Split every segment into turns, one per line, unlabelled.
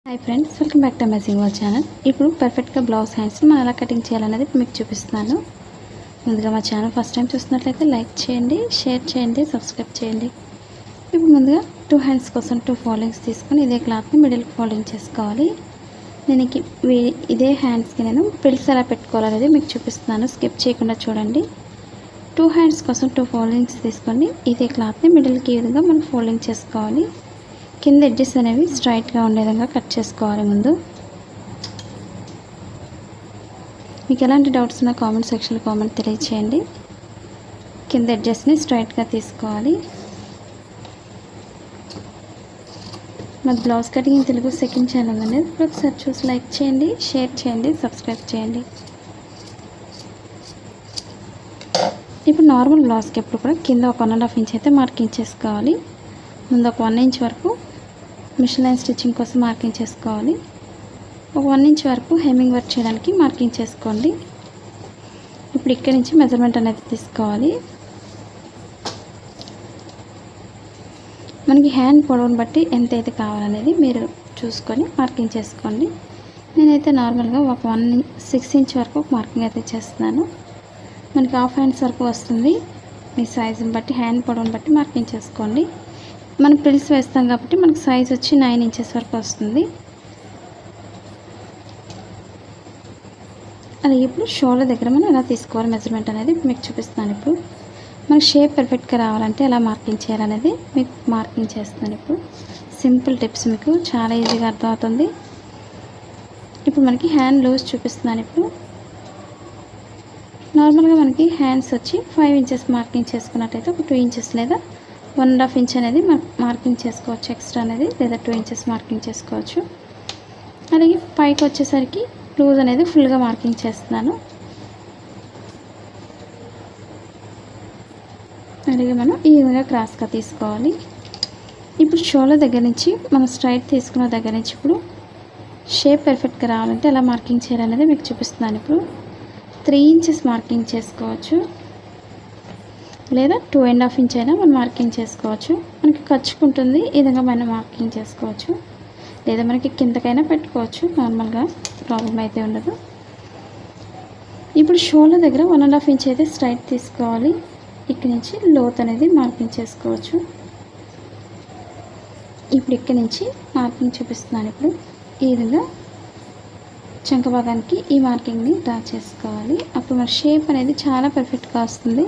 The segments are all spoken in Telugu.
Hi friends, welcome back to amazing world channel. ఇప్పుడు పర్ఫెక్ట్గా బ్లౌజ్ హ్యాండ్స్ని మనం ఎలా కటింగ్ చేయాలనేది మీకు చూపిస్తున్నాను. ముందుగా మా ఛానల్ ఫస్ట్ టైం చూస్తున్నట్లయితే లైక్ చేయండి, షేర్ చేయండి, సబ్స్క్రైబ్ చేయండి. ఇప్పుడు ముందుగా 2 హ్యాండ్స్ కోసం 2 ఫోల్డింగ్స్ తీసుకొని ఇదే క్లాత్ని మిడిల్కి ఫోల్డింగ్ చేసుకోవాలి. నేను ఇదే హ్యాండ్స్కి నేను ఫ్రిల్స్ ఎలా పెట్టుకోవాలనేది మీకు చూపిస్తున్నాను. స్కిప్ చేయకుండా చూడండి. 2 హ్యాండ్స్ కోసం 2 ఫోల్డింగ్స్ తీసుకొని ఇదే క్లాత్ని మిడిల్కి ఈ విధంగా మనం ఫోల్డింగ్ చేసుకోవాలి. కింద ఎడ్జెస్ అనేవి స్ట్రైట్గా ఉండే విధంగా కట్ చేసుకోవాలి. ముందు మీకు ఎలాంటి డౌట్స్ ఉన్నా కామెంట్ సెక్షన్లో కామెంట్ తెలియచేయండి. కింద ఎడ్జెస్ని స్ట్రైట్గా తీసుకోవాలి. మా blouse cutting Telugu second channel అనేది ఇప్పుడు ఒకసారి చూసి లైక్ చేయండి, షేర్ చేయండి, సబ్స్క్రైబ్ చేయండి. ఇప్పుడు నార్మల్ బ్లౌజ్కి ఎప్పుడు కూడా కింద ఒక 1.5 ఇంచ్ అయితే మార్కింగ్ చేసుకోవాలి. ముందు ఒక 1 ఇంచ్ వరకు మిషన్ లైన్ స్టిచ్చింగ్ కోసం మార్కింగ్ చేసుకోవాలి. ఒక 1 ఇంచ్ వరకు హెమ్మింగ్ వర్క్ చేయడానికి మార్కింగ్ చేసుకోండి. ఇప్పుడు ఇక్కడి నుంచి మెజర్మెంట్ అనేది తీసుకోవాలి. మనకి హ్యాండ్ పొడవును బట్టి ఎంత అయితే కావాలనేది మీరు చూసుకొని మార్కింగ్ చేసుకోండి. నేనైతే నార్మల్గా ఒక 6 ఇంచ్ వరకు మార్కింగ్ అయితే చేస్తున్నాను. మనకి హాఫ్ హ్యాండ్స్ వరకు వస్తుంది. మీ సైజుని బట్టి హ్యాండ్ పొడవును బట్టి మార్కింగ్ చేసుకోండి. మనం ఫ్రిల్స్ వేస్తాం కాబట్టి మనకు సైజ్ వచ్చి 9 ఇంచెస్ వరకు వస్తుంది. అలాగే ఇప్పుడు షోల్డర్ దగ్గర మనం ఎలా తీసుకోవాలి మెజర్మెంట్ అనేది మీకు చూపిస్తాను. ఇప్పుడు మనకి షేప్ పర్ఫెక్ట్గా రావాలంటే ఎలా మార్కింగ్ చేయాలనేది మీకు మార్కింగ్ చేస్తాను. ఇప్పుడు సింపుల్ టిప్స్ మీకు చాలా ఈజీగా అర్థమవుతుంది. ఇప్పుడు మనకి హ్యాండ్ లూజ్ చూపిస్తున్నాను. ఇప్పుడు నార్మల్గా మనకి హ్యాండ్స్ వచ్చి 5 ఇంచెస్ మార్కింగ్ చేసుకున్నట్టయితే ఒక 2 ఇంచెస్ లేదా 1.5 ఇంచ్ అనేది మార్కింగ్ చేసుకోవచ్చు. ఎక్స్ట్రా అనేది లేదా 2 ఇంచెస్ మార్కింగ్ చేసుకోవచ్చు. అలాగే పైకి వచ్చేసరికి లూజ్ అనేది ఫుల్గా మార్కింగ్ చేస్తున్నాను. అలాగే మనం ఈ విధంగా క్రాస్గా తీసుకోవాలి. ఇప్పుడు షోల్డర్ దగ్గర నుంచి మనం స్ట్రైట్ తీసుకున్న దగ్గర నుంచి ఇప్పుడు షేప్ పర్ఫెక్ట్గా రావాలంటే ఎలా మార్కింగ్ చేయాలనేది మీకు చూపిస్తున్నాను. ఇప్పుడు 3 ఇంచెస్ మార్కింగ్ చేసుకోవచ్చు లేదా 2.5 ఇంచ్ అయినా మనం మార్కింగ్ చేసుకోవచ్చు. మనకి ఖర్చుకుంటుంది ఈ విధంగా మనం మార్కింగ్ చేసుకోవచ్చు. లేదా మనకి కిందకైనా పెట్టుకోవచ్చు. నార్మల్గా ప్రాబ్లం అయితే ఉండదు. ఇప్పుడు షోల్డర్ దగ్గర 1.5 ఇంచ్ అయితే స్ట్రైట్ తీసుకోవాలి. ఇక్కడి నుంచి లోత్ అనేది మార్కింగ్ చేసుకోవచ్చు. ఇప్పుడు ఇక్కడి నుంచి మార్కింగ్ చూపిస్తున్నాను. ఇప్పుడు ఈ విధంగా చంక భాగానికి ఈ మార్కింగ్ని డ్రా చేసుకోవాలి. అప్పుడు మన షేప్ అనేది చాలా పర్ఫెక్ట్గా వస్తుంది.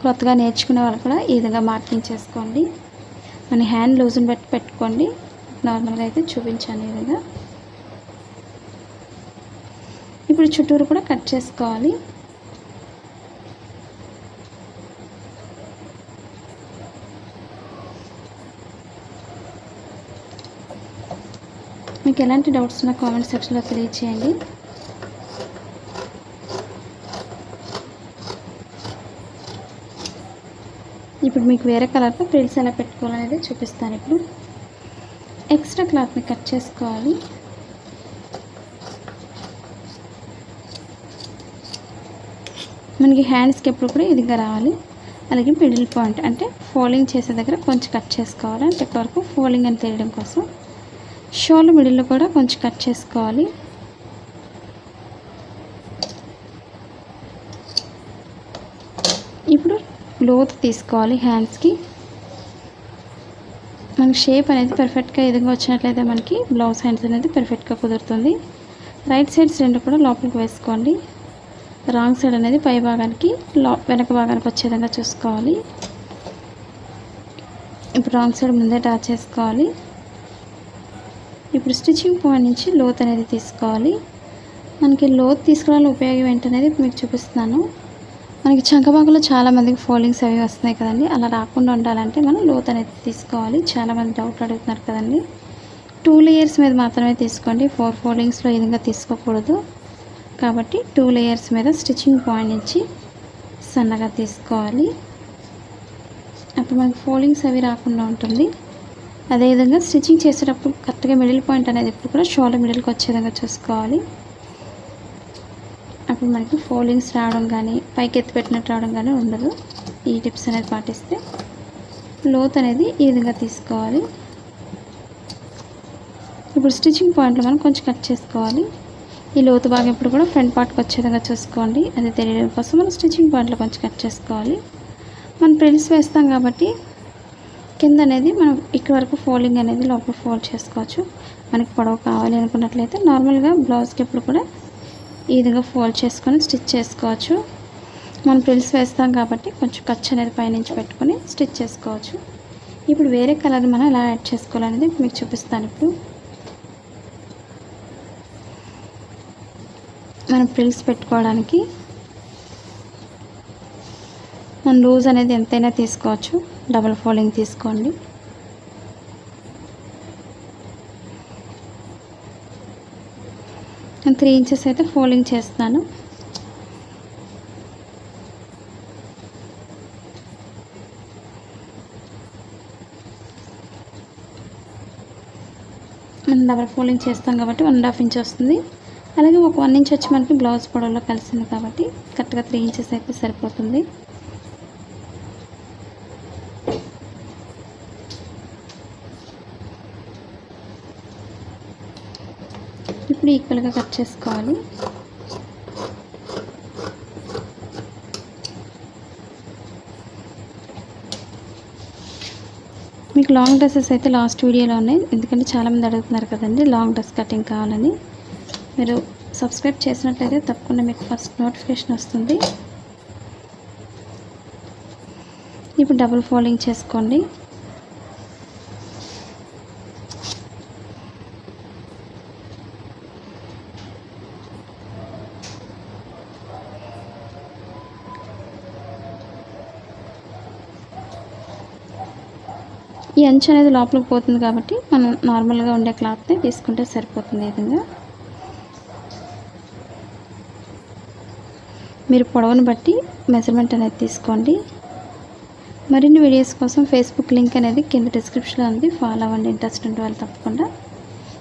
కొత్తగా నేర్చుకునే వాళ్ళు కూడా ఈ విధంగా మార్కింగ్ చేసుకోండి. మన హ్యాండ్ లూజ్ని బట్టి పెట్టుకోండి. నార్మల్గా అయితే చూపించాను ఈ విధంగా. ఇప్పుడు చుట్టూరు కూడా కట్ చేసుకోవాలి. మీకు ఎలాంటి డౌట్స్ ఉన్నా కామెంట్ సెక్షన్లో తెలియచేయండి. ఇప్పుడు మీకు వేరే కలర్లో ఫ్రిల్స్ ఎలా పెట్టుకోవాలనేది చూపిస్తాను. ఇప్పుడు ఎక్స్ట్రా క్లాత్ని కట్ చేసుకోవాలి. మనకి హ్యాండ్స్కి ఎప్పుడు కూడా ఇదిగా రావాలి. అలాగే మిడిల్ పాయింట్ అంటే ఫోల్డింగ్ చేసే దగ్గర కొంచెం కట్ చేసుకోవాలి. అంటే ఇక్కడ వరకు ఫోల్డింగ్ అని తెలియడం కోసం షోల్డర్ మిడిల్లో కూడా కొంచెం కట్ చేసుకోవాలి. ఇప్పుడు లోతు తీసుకోవాలి. హ్యాండ్స్కి మనకి షేప్ అనేది పర్ఫెక్ట్గా ఎదురుగా వచ్చినట్లయితే మనకి బ్లౌజ్ హ్యాండ్స్ అనేది పర్ఫెక్ట్గా కుదురుతుంది. రైట్ సైడ్స్ రెండు కూడా లోపలికి వేసుకోండి. రాంగ్ సైడ్ అనేది పై భాగానికి వెనక భాగానికి వచ్చే విధంగా చూసుకోవాలి. ఇప్పుడు రాంగ్ సైడ్ ముందే డ్రా చేసుకోవాలి. ఇప్పుడు స్టిచ్చింగ్ పాయింట్ నుంచి లోత్ అనేది తీసుకోవాలి. మనకి లోత్ తీసుకోవడానికి ఉపయోగం ఏంటనేది మీకు చూపిస్తున్నాను. మనకి చంక భాగంలో చాలామందికి ఫోల్డింగ్స్ అవి వస్తున్నాయి కదండి. అలా రాకుండా ఉండాలంటే మనం లోత్ అనేది తీసుకోవాలి. చాలామంది డౌట్ అడుగుతున్నారు కదండి. 2 లేయర్స్ మీద మాత్రమే తీసుకోండి. 4 ఫోల్డింగ్స్లో ఈ విధంగా తీసుకోకూడదు. కాబట్టి 2 లేయర్స్ మీద స్టిచ్చింగ్ పాయింట్ నుంచి సన్నగా తీసుకోవాలి. అప్పుడు మనకి ఫోల్డింగ్స్ అవి రాకుండా ఉంటుంది. అదేవిధంగా స్టిచ్చింగ్ చేసేటప్పుడు కరెక్ట్గా మిడిల్ పాయింట్ అనేది ఎప్పుడు కూడా షోల్డర్ మిడిల్కి వచ్చే విధంగా చూసుకోవాలి. అప్పుడు మనకి ఫోల్డింగ్స్ రావడం కానీ పైకి ఎత్తి పెట్టినట్టు రావడం కానీ ఉండదు. ఈ టిప్స్ అనేది పాటిస్తే లోత్ అనేది ఈ విధంగా తీసుకోవాలి. ఇప్పుడు స్టిచ్చింగ్ పాయింట్లో మనం కొంచెం కట్ చేసుకోవాలి. ఈ లోతు భాగం ఇప్పుడు కూడా ఫ్రంట్ పార్ట్కి వచ్చే విధంగా చూసుకోండి. అది తెలియడం కోసం మనం స్టిచ్చింగ్ పాయింట్లో కొంచెం కట్ చేసుకోవాలి. మనం ప్రిల్స్ వేస్తాం కాబట్టి కింద అనేది మనం ఇక్కడ వరకు ఫోల్డింగ్ అనేది లోపల ఫోల్డ్ చేసుకోవచ్చు. మనకి పొడవు కావాలి అనుకున్నట్లయితే నార్మల్గా బ్లౌజ్కి ఎప్పుడు కూడా ఈ విధంగా ఫోల్డ్ చేసుకొని స్టిచ్ చేసుకోవచ్చు. మనం ప్రిల్స్ వేస్తాం కాబట్టి కొంచెం ఖర్చు అనేది పైనుంచి పెట్టుకొని స్టిచ్ చేసుకోవచ్చు. ఇప్పుడు వేరే కలర్ మనం ఎలా యాడ్ చేసుకోవాలనేది మీకు చూపిస్తాను. ఇప్పుడు మనం ప్రిల్స్ పెట్టుకోవడానికి మనం లూజ్ అనేది ఎంతైనా తీసుకోవచ్చు. డబుల్ ఫోల్డింగ్ తీసుకోండి. నేను 3 ఇంచెస్ అయితే ఫోల్డింగ్ చేస్తాను. మనం డబుల్ ఫోల్డింగ్ చేస్తాం కాబట్టి 1.5 ఇంచ్ వస్తుంది. అలాగే ఒక 1 ఇంచ్ వచ్చి మనకి బ్లౌజ్ పొడవులో కలిసింది కాబట్టి కరెక్ట్గా 3 ఇంచెస్ అయితే సరిపోతుంది. ఇప్పుడు ఈక్వల్గా కట్ చేసుకోవాలి. మీకు లాంగ్ డ్రెస్సెస్ అయితే లాస్ట్ వీడియోలో ఉన్నాయి, ఎందుకంటే చాలామంది అడుగుతున్నారు కదండి లాంగ్ డ్రెస్ కటింగ్ కావాలని. మీరు సబ్స్క్రైబ్ చేసినట్లయితే తప్పకుండా మీకు ఫస్ట్ నోటిఫికేషన్ వస్తుంది. ఇప్పుడు డబుల్ ఫోల్డింగ్ చేసుకోండి. ఈ అంచు అనేది లోపలికి పోతుంది కాబట్టి మనం నార్మల్గా ఉండే క్లాత్ని తీసుకుంటే సరిపోతుంది. ఈ విధంగా మీరు పొడవును బట్టి మెజర్మెంట్ అనేది తీసుకోండి. మరిన్ని వీడియోస్ కోసం ఫేస్బుక్ లింక్ అనేది కింద డిస్క్రిప్షన్లో ఉంది, ఫాలో అవ్వండి. ఇంట్రెస్ట్ ఉంటే వాళ్ళు తప్పకుండా.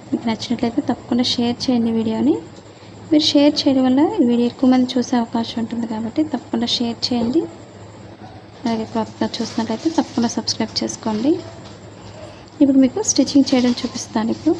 మీకు నచ్చినట్లయితే తప్పకుండా షేర్ చేయండి వీడియోని. మీరు షేర్ చేయడం వల్ల ఈ వీడియో ఎక్కువ మంది చూసే అవకాశం ఉంటుంది కాబట్టి తప్పకుండా షేర్ చేయండి. అలాగే కొత్తగా చూసినట్లయితే తప్పకుండా సబ్స్క్రైబ్ చేసుకోండి. ఇప్పుడు మీకు స్టిచ్చింగ్ చేయడం చూపిస్తాను. ఇప్పుడు